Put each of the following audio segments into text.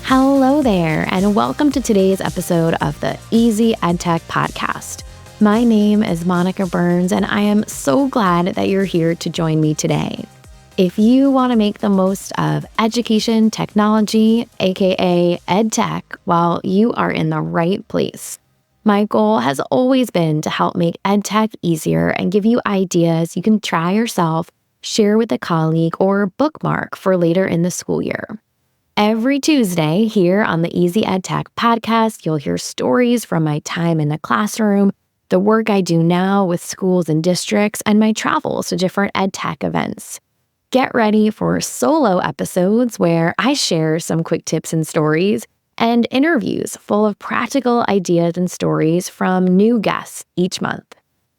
Hello there, and welcome to today's episode of the Easy EdTech podcast. My name is Monica Burns, and I am so glad that you're here to join me today. If you want to make the most of education technology, aka EdTech, well, you are in the right place. My goal has always been to help make EdTech easier and give you ideas you can try yourself, share with a colleague, or bookmark for later in the school year. Every Tuesday here on the Easy EdTech podcast, you'll hear stories from my time in the classroom, the work I do now with schools and districts, and my travels to different EdTech events. Get ready for solo episodes where I share some quick tips and stories, and interviews full of practical ideas and stories from new guests each month.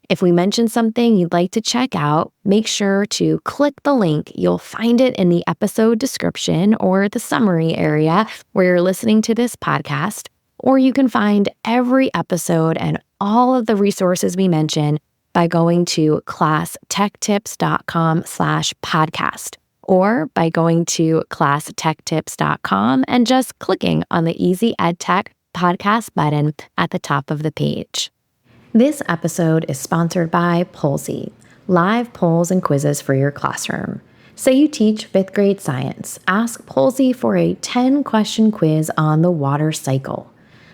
If we mention something you'd like to check out, make sure to click the link. You'll find it in the episode description or the summary area where you're listening to this podcast, or you can find every episode and all of the resources we mention by going to classtechtips.com/podcast, or by going to classtechtips.com and just clicking on the Easy EdTech podcast button at the top of the page. This episode is sponsored by Polsey, live polls and quizzes for your classroom. Say you teach 5th grade science, ask Polsey for a 10-question quiz on the water cycle.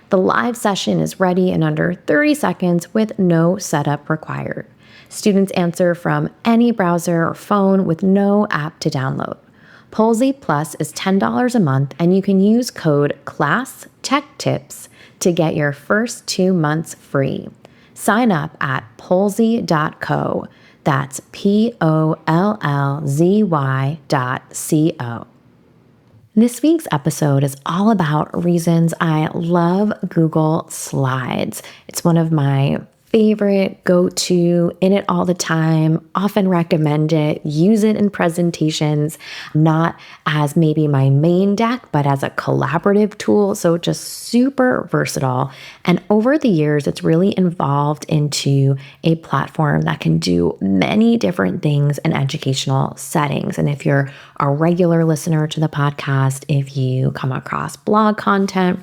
The live session is ready in under 30 seconds with no setup required. Students answer from any browser or phone with no app to download. Polsey Plus is $10 a month, and you can use code ClassTechTips to get your first 2 months free. Sign up at polsey.co. That's POLLZY.co. This week's episode is all about reasons I love Google Slides. It's one of my favorite, go-to, in it all the time, often recommend it, use it in presentations, not as maybe my main deck, but as a collaborative tool. So just super versatile. And over the years, it's really evolved into a platform that can do many different things in educational settings. And if you're a regular listener to the podcast, if you come across blog content,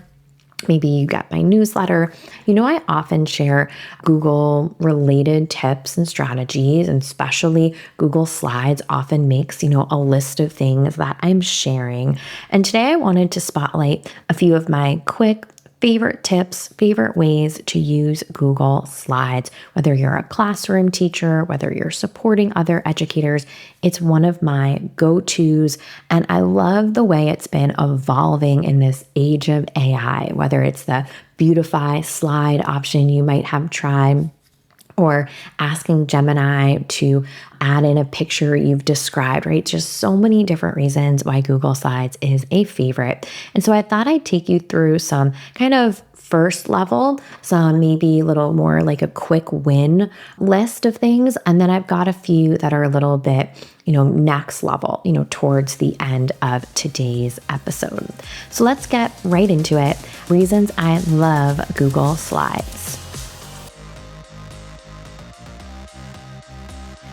maybe you get my newsletter. I often share Google-related tips and strategies, and especially Google Slides often makes, a list of things that I'm sharing. And today I wanted to spotlight a few of my quick favorite tips, favorite ways to use Google Slides. Whether you're a classroom teacher, whether you're supporting other educators, it's one of my go-tos. And I love the way it's been evolving in this age of AI, whether it's the beautify slide option you might have tried, or asking Gemini to add in a picture you've described, right? Just so many different reasons why Google Slides is a favorite. And so I thought I'd take you through some kind of first level, some maybe a little more like a quick win list of things. And then I've got a few that are a little bit, next level, towards the end of today's episode. So let's get right into it. Reasons I love Google Slides.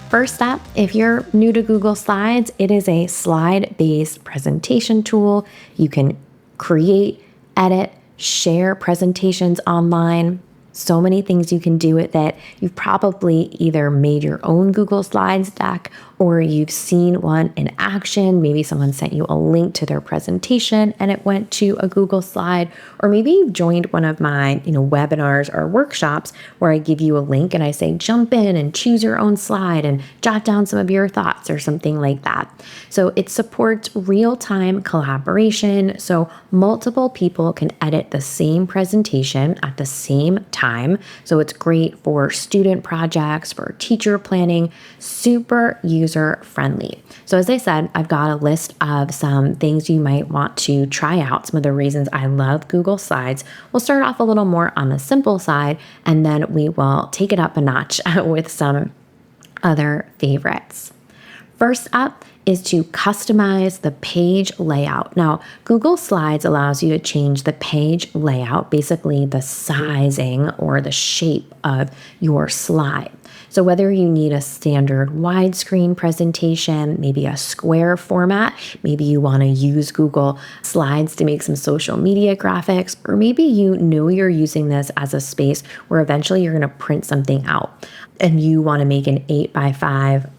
First up, if you're new to Google Slides, it is a slide-based presentation tool. You can create, edit, share presentations online. So many things you can do with it. You've probably either made your own Google Slides deck, or you've seen one in action. Maybe someone sent you a link to their presentation and it went to a Google Slide, or maybe you've joined one of my, webinars or workshops where I give you a link and I say, jump in and choose your own slide and jot down some of your thoughts or something like that. So it supports real-time collaboration. So multiple people can edit the same presentation at the same time. So it's great for student projects, for teacher planning, super user-friendly. So as I said, I've got a list of some things you might want to try out, some of the reasons I love Google Slides. We'll start off a little more on the simple side, and then we will take it up a notch with some other favorites. First up is to customize the page layout. Now, Google Slides allows you to change the page layout, basically the sizing or the shape of your slide. So whether you need a standard widescreen presentation, maybe a square format, maybe you want to use Google Slides to make some social media graphics, or maybe you know you're using this as a space where eventually you're going to print something out and you want to make an 8x5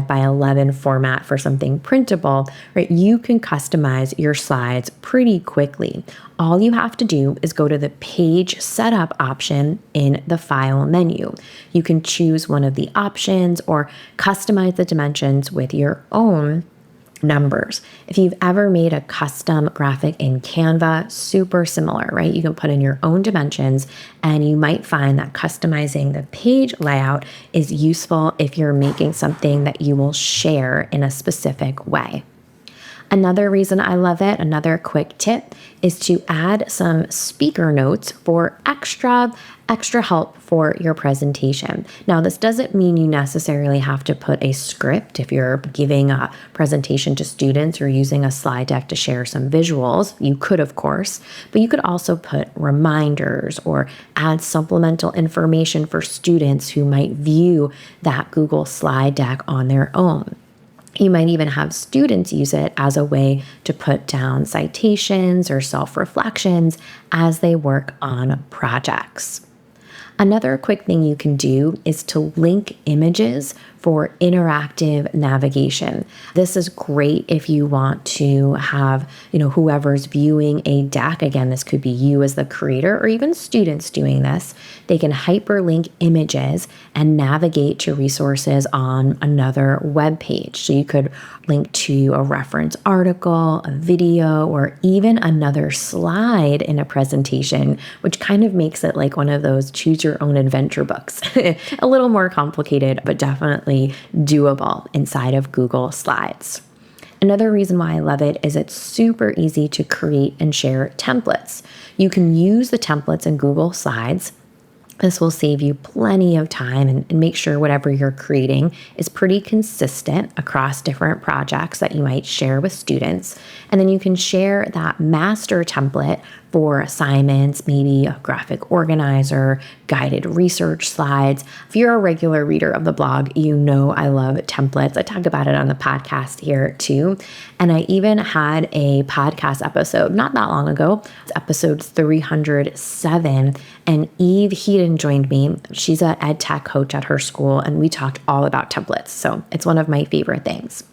by 11 format for something printable, right? You can customize your slides pretty quickly. All you have to do is go to the page setup option in the file menu. You can choose one of the options or customize the dimensions with your own numbers. If you've ever made a custom graphic in Canva, super similar, right? You can put in your own dimensions, and you might find that customizing the page layout is useful if you're making something that you will share in a specific way. Another reason I love it, another quick tip, is to add some speaker notes for extra help for your presentation. Now, this doesn't mean you necessarily have to put a script if you're giving a presentation to students or using a slide deck to share some visuals. You could, of course, but you could also put reminders or add supplemental information for students who might view that Google slide deck on their own. You might even have students use it as a way to put down citations or self-reflections as they work on projects. Another quick thing you can do is to link images for interactive navigation. This is great if you want to have, whoever's viewing a deck, again, this could be you as the creator or even students doing this, they can hyperlink images and navigate to resources on another web page. So you could link to a reference article, a video, or even another slide in a presentation, which kind of makes it like one of those choose your own adventure books. A little more complicated, but definitely doable inside of Google Slides. Another reason why I love it is it's super easy to create and share templates. You can use the templates in Google Slides. This will save you plenty of time and make sure whatever you're creating is pretty consistent across different projects that you might share with students. And then you can share that master template for assignments, maybe a graphic organizer, guided research slides. If you're a regular reader of the blog, you know I love templates. I talk about it on the podcast here too. And I even had a podcast episode not that long ago. It's episode 307. And Eve Heaton joined me. She's an EdTech coach at her school, and we talked all about templates. So it's one of my favorite things.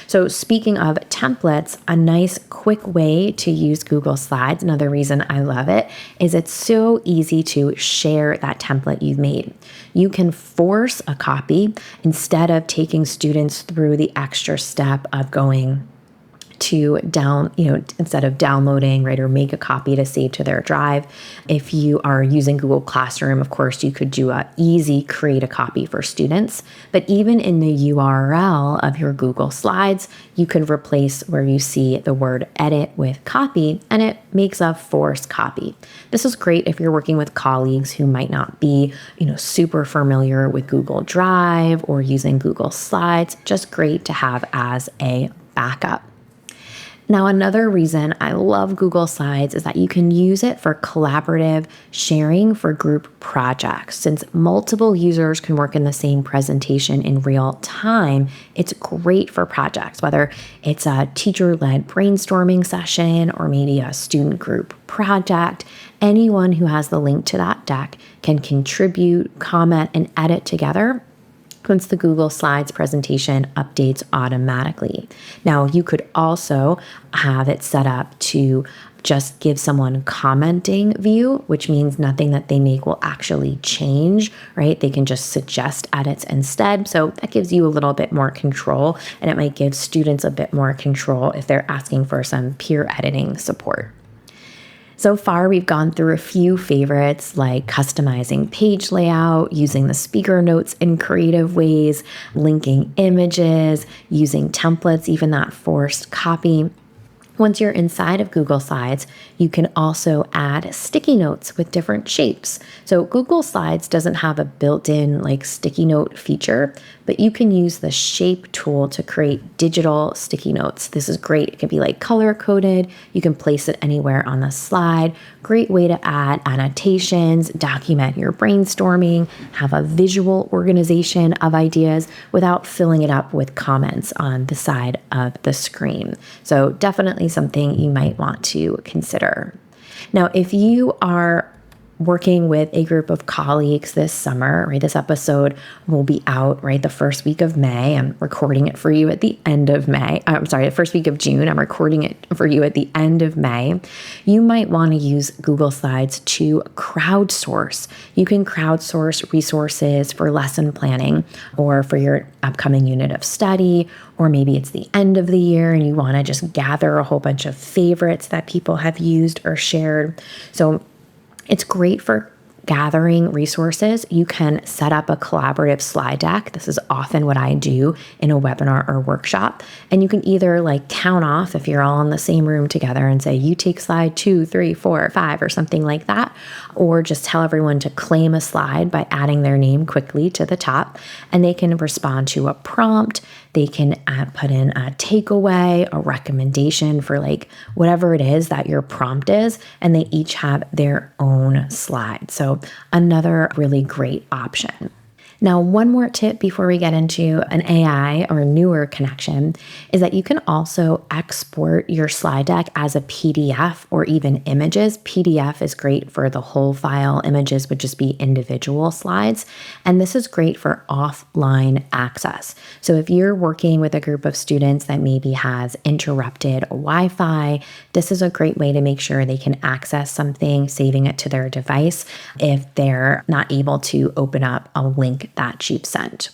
So speaking of templates, a nice quick way to use Google Slides, another reason I love it, is it's so easy to share that template you've made. You can force a copy instead of taking students through the extra step of going to instead of downloading, right, or make a copy to save to their drive. If you are using Google Classroom, of course, you could do a easy create a copy for students. But even in the URL of your Google Slides, you could replace where you see the word edit with copy, and it makes a forced copy. This is great if you're working with colleagues who might not be, super familiar with Google Drive or using Google Slides. Just great to have as a backup. Now, another reason I love Google Slides is that you can use it for collaborative sharing for group projects. Since multiple users can work in the same presentation in real time, it's great for projects, whether it's a teacher-led brainstorming session or maybe a student group project. Anyone who has the link to that deck can contribute, comment, and edit together once the Google Slides presentation updates automatically. Now, you could also have it set up to just give someone commenting view, which means nothing that they make will actually change, right? They can just suggest edits instead. So that gives you a little bit more control, and it might give students a bit more control if they're asking for some peer editing support. So far, we've gone through a few favorites like customizing page layout, using the speaker notes in creative ways, linking images, using templates, even that forced copy. Once you're inside of Google Slides, you can also add sticky notes with different shapes. So Google Slides doesn't have a built-in sticky note feature, but you can use the shape tool to create digital sticky notes. This is great. It can be color coded. You can place it anywhere on the slide. Great way to add annotations, document your brainstorming, have a visual organization of ideas without filling it up with comments on the side of the screen. So definitely something you might want to consider. Now, if you are working with a group of colleagues this summer, right? This episode will be out, right, the first week of May. I'm recording it for you at the end of May. I'm sorry, the first week of June. I'm recording it for you at the end of May. You might want to use Google Slides to crowdsource. You can crowdsource resources for lesson planning or for your upcoming unit of study, or maybe it's the end of the year and you want to just gather a whole bunch of favorites that people have used or shared. So it's great for gathering resources. You can set up a collaborative slide deck. This is often what I do in a webinar or workshop. And you can either count off if you're all in the same room together and say, you take slide 2, 3, 4, 5, or something like that, or just tell everyone to claim a slide by adding their name quickly to the top. And they can respond to a prompt. They can put in a takeaway, a recommendation for whatever it is that your prompt is, and they each have their own slide. So another really great option. Now, one more tip before we get into an AI or a newer connection is that you can also export your slide deck as a PDF or even images. PDF is great for the whole file. Images would just be individual slides. And this is great for offline access. So if you're working with a group of students that maybe has interrupted Wi-Fi, this is a great way to make sure they can access something, saving it to their device if they're not able to open up a link that you've sent.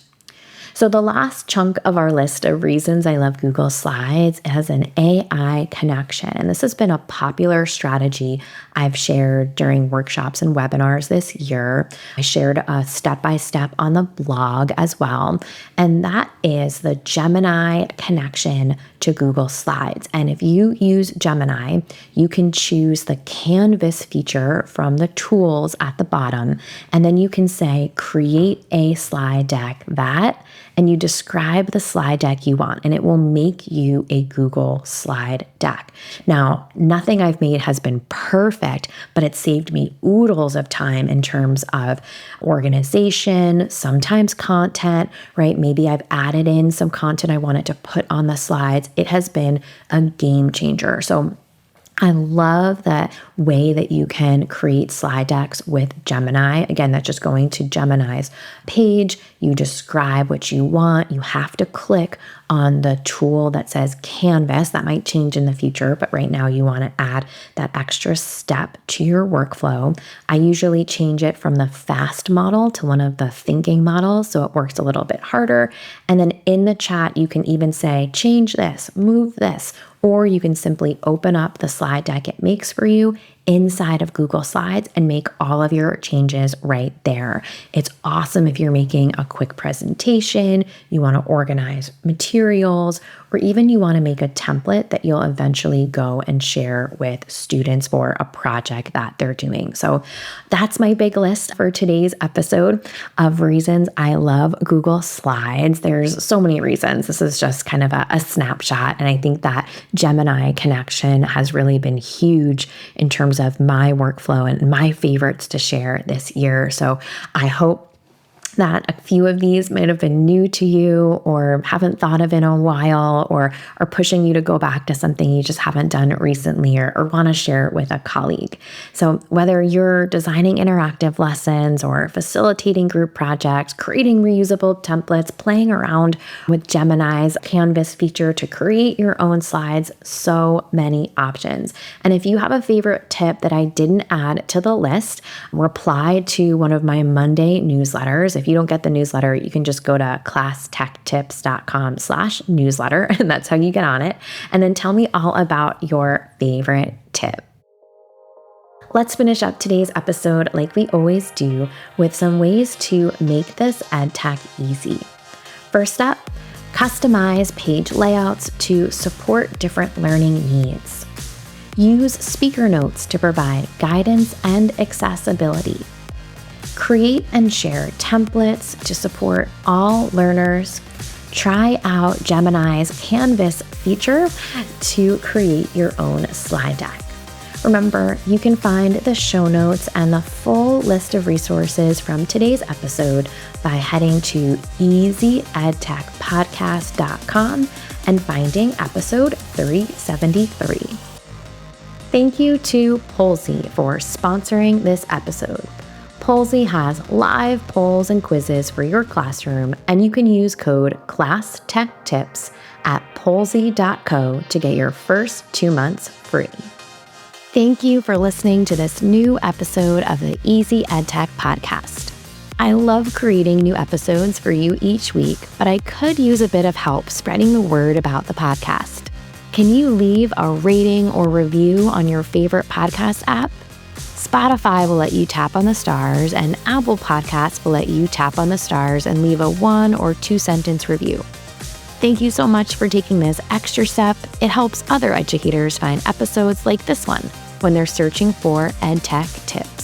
So the last chunk of our list of reasons I love Google Slides has an AI connection. And this has been a popular strategy I've shared during workshops and webinars this year. I shared a step-by-step on the blog as well. And that is the Gemini connection to Google Slides. And if you use Gemini, you can choose the Canvas feature from the tools at the bottom. And then you can say, create a slide deck that, and you describe the slide deck you want, and it will make you a Google slide deck. Now, nothing I've made has been perfect, but it saved me oodles of time in terms of organization, sometimes content, right? Maybe I've added in some content I wanted to put on the slides. It has been a game changer. So I love that way that you can create slide decks with Gemini. Again, that's just going to Gemini's page. You describe what you want. You have to click on the tool that says Canvas. That might change in the future, but right now you want to add that extra step to your workflow. I usually change it from the fast model to one of the thinking models, so it works a little bit harder. And then in the chat, you can even say, change this, move this, or you can simply open up the slide deck it makes for you inside of Google Slides and make all of your changes right there. It's awesome if you're making a quick presentation, you want to organize materials, or even you want to make a template that you'll eventually go and share with students for a project that they're doing. So that's my big list for today's episode of reasons I love Google Slides. There's so many reasons. This is just kind of a snapshot. And I think that Gemini connection has really been huge in terms of my workflow and my favorites to share this year. So I hope that a few of these might have been new to you or haven't thought of in a while, or are pushing you to go back to something you just haven't done recently, or want to share it with a colleague. So whether you're designing interactive lessons or facilitating group projects, creating reusable templates, playing around with Gemini's Canvas feature to create your own slides, so many options. And if you have a favorite tip that I didn't add to the list, reply to one of my Monday newsletters. If you don't get the newsletter, you can just go to classtechtips.com/newsletter, and that's how you get on it. And then tell me all about your favorite tip. Let's finish up today's episode like we always do with some ways to make this EdTech easy. First up, Customize page layouts to support different learning needs. Use speaker notes to provide guidance and accessibility. Create and share templates to support all learners. Try out Gemini's Canvas feature to create your own slide deck. Remember, you can find the show notes and the full list of resources from today's episode by heading to easyedtechpodcast.com and finding episode 373. Thank you to Polsey for sponsoring this episode. Polsey has live polls and quizzes for your classroom, and you can use code ClassTechTips at polsey.co to get your first 2 months free. Thank you for listening to this new episode of the Easy EdTech podcast. I love creating new episodes for you each week, but I could use a bit of help spreading the word about the podcast. Can you leave a rating or review on your favorite podcast app? Spotify will let you tap on the stars, and Apple Podcasts will let you tap on the stars and leave a 1 or 2 sentence review. Thank you so much for taking this extra step. It helps other educators find episodes like this one when they're searching for EdTech tips.